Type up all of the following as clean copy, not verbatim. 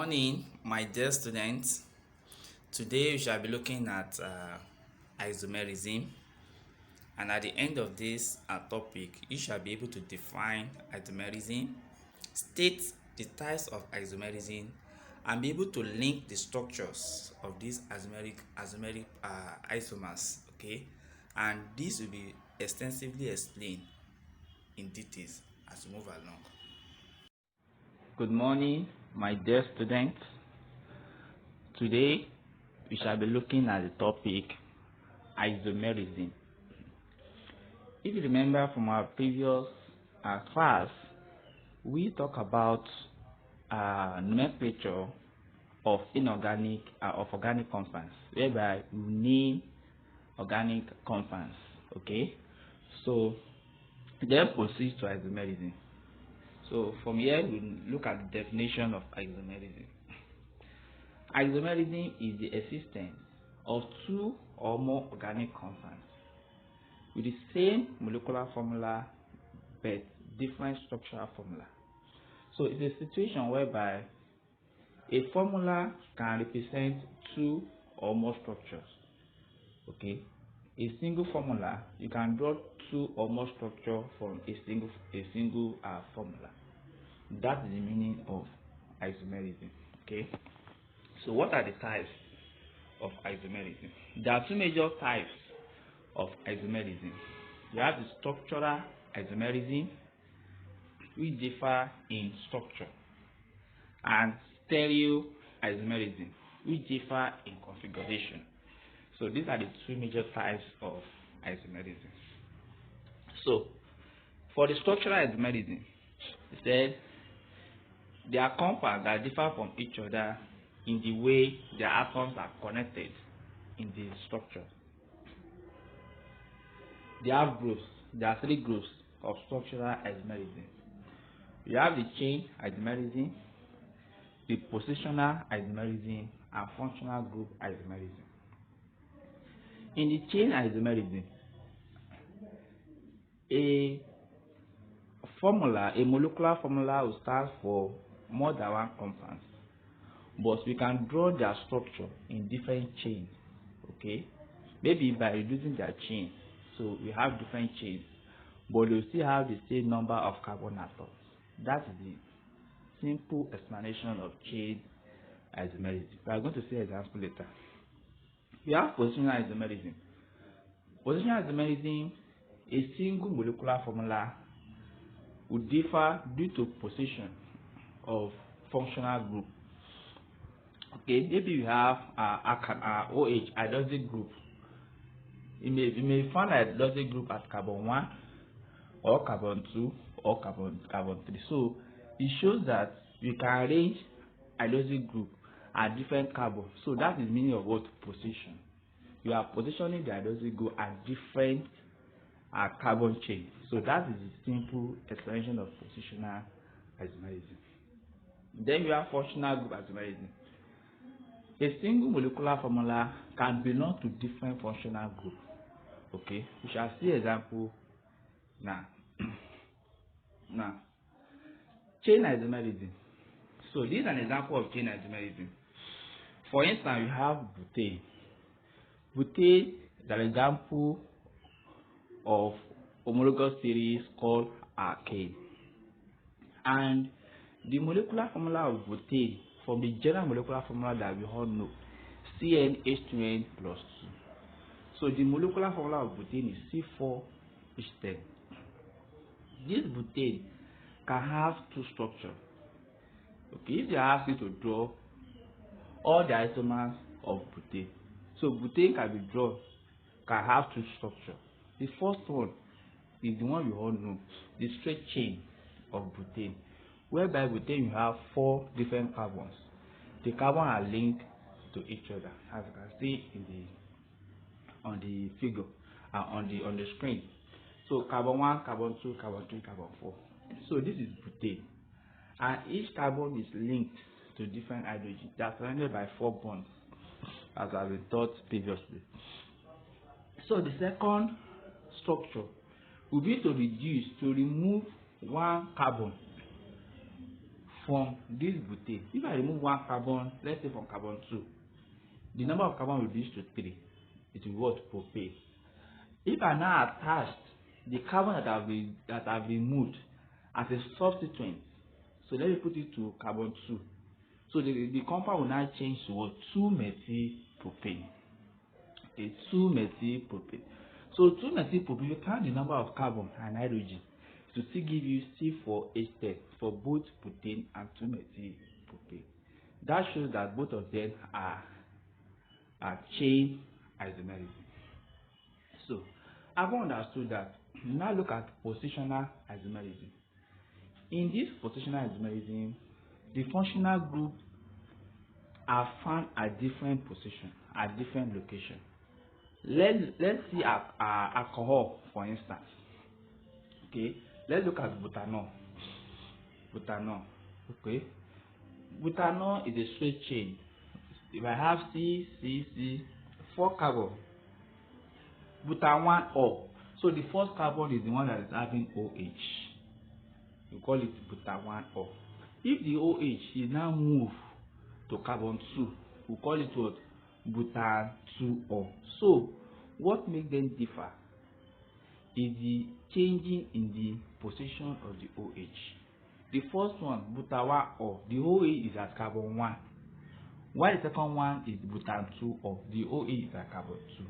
morning, my dear students. Today we shall be looking at isomerism, and at the end of this topic, you shall be able to define isomerism, state the types of isomerism, and be able to link the structures of these isomeric isomers. Okay, and this will be extensively explained in details as we move along. Good morning, my dear students. Today we shall be looking at the topic isomerism. If you remember from our previous class, we talk about nomenclature of organic compounds, whereby we name organic compounds. Okay, so then proceed to isomerism. So from here we look at the definition of isomerism. Isomerism is the existence of two or more organic compounds with the same molecular formula but different structural formula. So it's a situation whereby a formula can represent two or more structures. Okay, a single formula, you can draw two or more structures from a single formula. That is the meaning of isomerism. Okay, so what are the types of isomerism? There are two major types of isomerism. You have the structural isomerism, which differ in structure, and stereo isomerism, which differ in configuration. So these are the two major types of isomerism. So for the structural isomerism, it said they are compounds that differ from each other in the way their atoms are connected in the structure. They have groups. There are three groups of structural isomerism. You have the chain isomerism, the positional isomerism, and functional group isomerism. In the chain isomerism, a molecular formula will stand for more than one compound, but we can draw their structure in different chains. Okay, maybe by reducing their chain, so we have different chains, but they still have the same number of carbon atoms. That is the simple explanation of chain isomerism. We are going to see an example later. We have positional isomerism. Positional isomerism, a single molecular formula would differ due to position of functional group. Okay, maybe you have OH hydroxyl group. You may find a hydroxyl group at carbon 1 or carbon 2 or carbon 3. So it shows that we can arrange hydroxyl group at different carbon. So that is the meaning of what position. You are positioning the hydroxyl group at different carbon chain. So that is the simple explanation of positional isomerism. Then you have functional group isomerism. A single molecular formula can belong to different functional groups. Okay, we shall see example now. Now, chain isomerism. So this is an example of chain isomerism. For instance, you have butane. Butane is an example of homologous series called alkane. And the molecular formula of butane, from the general molecular formula that we all know, CnH2n plus 2. So the molecular formula of butane is C4H10. This butane can have two structures. Okay, if they ask you to draw all the isomers of butane, so butane can be drawn, can have two structures. The first one is the one you all know, the straight chain of butane, whereby butane you have 4 different carbons. The carbons are linked to each other, as you can see on the figure on the screen. So carbon 1, carbon 2, carbon 3, carbon 4. So this is butane, and each carbon is linked to different hydrogen. They are surrounded by 4 bonds, as has been taught previously. So the second structure will be to remove one carbon from this butane, if I remove one carbon, let's say from carbon 2, the number of carbon will reduce to 3. It will be what? Propane. If I now attach the carbon that have been moved as a substituent, so let me put it to carbon 2. So the compound will now change to what? 2-methylpropane. Okay, 2-methylpropane. So 2-methylpropane, you count the number of carbon and hydrogen to still give you C4H10 for both butane and 2-methylpropane. That shows that both of them are chain isomerism. So I've understood that. Now look at positional isomerism. In this positional isomerism, the functional group are found at different positions, at different locations. Let's see alcohol, for instance. Okay, let's look at butanol. Okay, butanol is a straight chain. If I have C, 4 carbon, butan 1O. So the first carbon is the one that is having OH. We call it butan 1O. If the OH is now moved to carbon 2, we call it what? Butan 2O. So what makes them differ is the changing in the position of the OH. The first one, butan 1O, the OH is at carbon 1. While the second one is butan 2O, the OH is at carbon 2.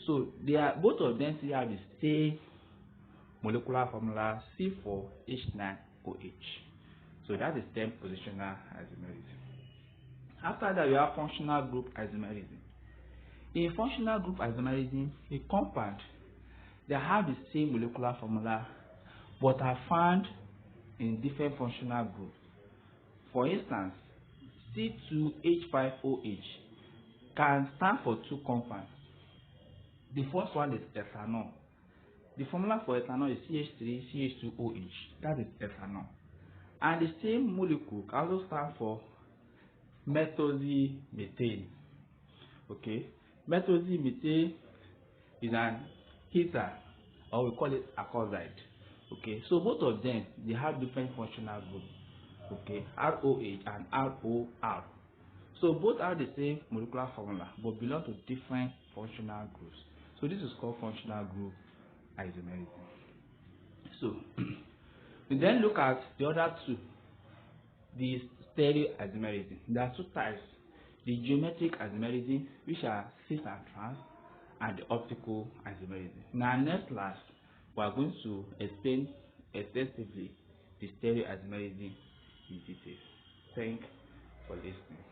So they are both of them still have the same molecular formula C4H9OH. So that is then positional isomerism. After that, we have functional group isomerism. In functional group isomerism, a compound that have the same molecular formula but are found in different functional groups. For instance, C2H5OH can stand for two compounds. The first one is ethanol. The formula for ethanol is CH3CH2OH. That is ethanol. And the same molecule can also stand for methane. Okay, methane is an ether, or we call it alkoxide. Okay, so both of them, they have different functional groups. Okay, ROH and ROR. So both have the same molecular formula but belong to different functional groups. So this is called functional group isomerism. So we then look at the other two, the stereoisomerism. There are two types: the geometric isomerism, which are cis and trans, and the optical isomerism. In our next class, we are going to explain extensively the stereoisomerism in detail. Thanks for listening.